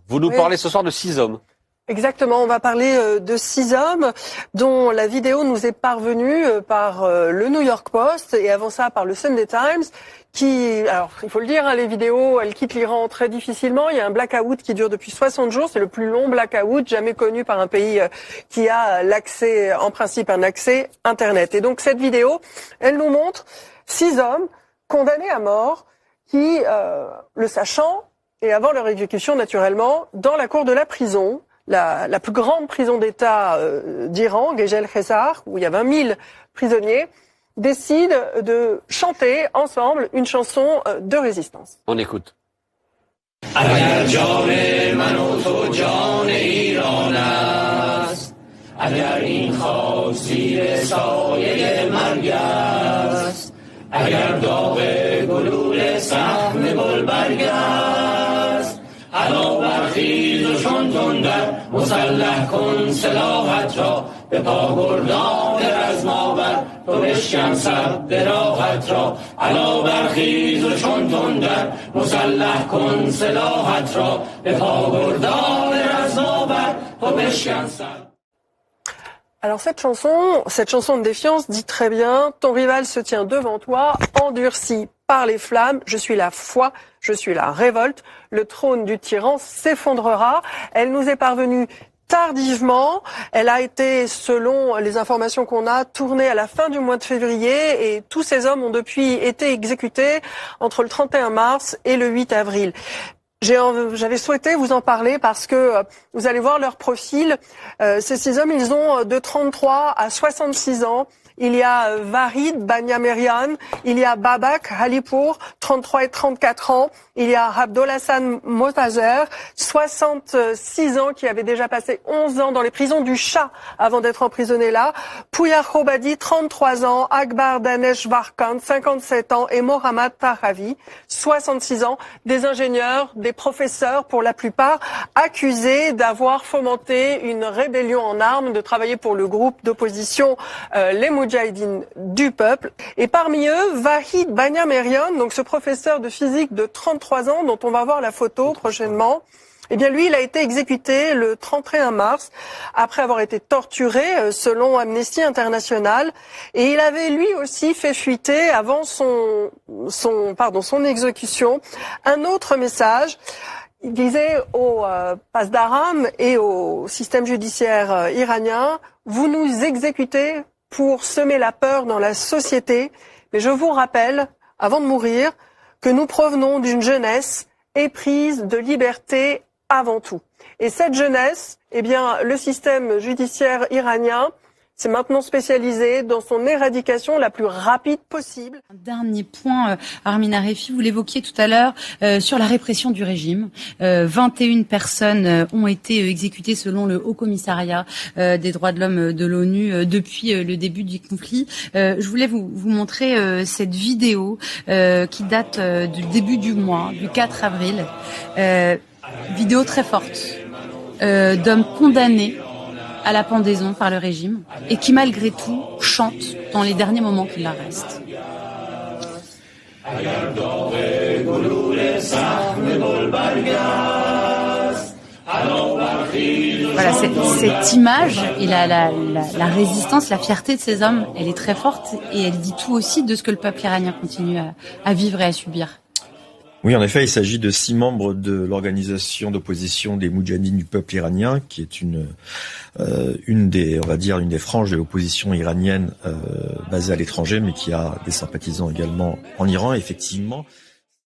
Vous nous parlez ce soir de 6 hommes. Exactement, on va parler de 6 hommes dont la vidéo nous est parvenue par le New York Post et avant ça par le Sunday Times alors il faut le dire, les vidéos, elles quittent l'Iran très difficilement. Il y a un blackout qui dure depuis 60 jours, c'est le plus long blackout jamais connu par un pays qui a l'accès, en principe un accès Internet. Et donc cette vidéo, elle nous montre 6 hommes condamnés à mort qui, le sachant, et avant leur exécution naturellement, dans la cour de la prison, la plus grande prison d'État d'Iran, Gejel Khezar, où il y a 20 000 prisonniers, décident de chanter ensemble une chanson de résistance. On écoute. علا برخیز و چون تندر مسلح کن سلاحت را به پاگردان رزماور تو بشکن سد راحت را علا برخیز و چون تندر مسلح کن سلاحت را به پاگردان رزماور تو بشکن سد. Alors cette chanson de défiance dit très bien, ton rival se tient devant toi, endurci par les flammes, je suis la foi, je suis la révolte, le trône du tyran s'effondrera. Elle nous est parvenue tardivement, elle a été, selon les informations qu'on a, tournée à la fin du mois de février et tous ces hommes ont depuis été exécutés entre le 31 mars et le 8 avril. J'avais souhaité vous en parler parce que vous allez voir leur profil. Ces 6 hommes, ils ont de 33 à 66 ans. Il y a Vahid Banyamerian, il y a Babak Halipour, 33 et 34 ans. Il y a Abdolhassan Motazer, 66 ans, qui avait déjà passé 11 ans dans les prisons du Shah avant d'être emprisonné là. Pouyar Khobadi, 33 ans. Akbar Danesh Varkan, 57 ans. Et Mohammad Tahavi, 66 ans. Des ingénieurs, des professeurs pour la plupart, accusés d'avoir fomenté une rébellion en armes, de travailler pour le groupe d'opposition les Moudjahidines du peuple. Et parmi eux, Vahid Banyamerian, donc ce professeur de physique de 33 ans, dont on va voir la photo prochainement. Eh bien, lui, il a été exécuté le 31 mars, après avoir été torturé, selon Amnesty International. Et il avait lui aussi fait fuiter, avant son exécution, un autre message. Il disait au Pasdaran et au système judiciaire iranien, vous nous exécutez pour semer la peur dans la société, mais je vous rappelle, avant de mourir, que nous provenons d'une jeunesse éprise de liberté avant tout. Et cette jeunesse, eh bien, le système judiciaire iranien s'est maintenant spécialisé dans son éradication la plus rapide possible. Un dernier point, Armin Arefi, vous l'évoquiez tout à l'heure, sur la répression du régime. 21 personnes ont été exécutées selon le Haut Commissariat des droits de l'homme de l'ONU depuis le début du conflit. Je voulais vous montrer cette vidéo qui date du début du mois, du 4 avril. Vidéo très forte d'hommes condamnés à la pendaison par le régime et qui malgré tout chantent dans les derniers moments qu'il leur reste. Voilà, cette image et la résistance, la fierté de ces hommes, elle est très forte et elle dit tout aussi de ce que le peuple iranien continue à vivre et à subir. Oui, en effet, il s'agit de 6 membres de l'organisation d'opposition des Moudjahidines du peuple iranien, qui est une des franges de l'opposition iranienne basée à l'étranger, mais qui a des sympathisants également en Iran, effectivement.